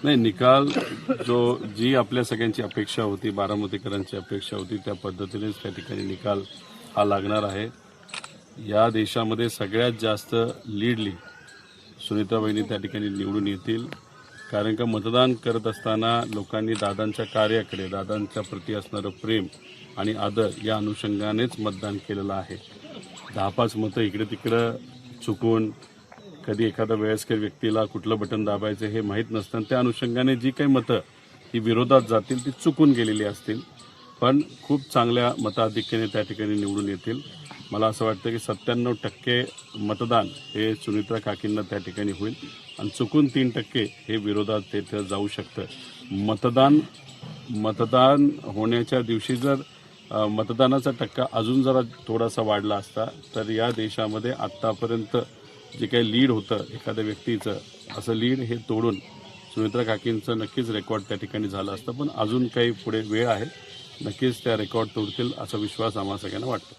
नाही, निकाल जी आपल्या सगळ्यांची अपेक्षा होती, बारामतीकरांची अपेक्षा होती, त्या पद्धतीनेच त्या ठिकाणी निकाल हा लागणार आहे. या देशामध्ये सगळ्यात जास्त लीडली सुनीताबाईंनी त्या ठिकाणी निवडून येतील. कारण का मतदान करत असताना लोकांनी दादांच्या कार्याकडे, दादांच्या प्रती असणारं प्रेम आणि आदर या अनुषंगानेच मतदान केलेलं आहे. 10-5 मतं इकडे तिकडं चुकून, कधी एखाद्या वयस्कर व्यक्तीला कुठलं बटन दाबायचं हे माहीत नसतं, त्या अनुषंगाने जी काही मतं ही विरोधात जातील ती चुकून गेलेली असतील, पण खूप चांगल्या मताधिक्याने त्या ठिकाणी निवडून येतील. मला असं वाटतं की 97% मतदान हे सुनित्रा काकींना त्या ठिकाणी होईल आणि चुकून 3% हे विरोधात तिथं जाऊ शकतं. मतदान होण्याच्या दिवशी जर मतदानाचा टक्का अजून जरा थोडासा वाढला असता तर या देशामध्ये आत्तापर्यंत जे काही लीड होतं एखाद्या व्यक्तीचं, असं लीड हे तोडून सुनित्रा काकींचं नक्कीच रेकॉर्ड त्या ठिकाणी झालं असतं. पण अजून काही पुढे वेळ आहे, नक्कीच त्या रेकॉर्ड तोडतील असा विश्वास आम्हा सगळ्यांना वाटतो.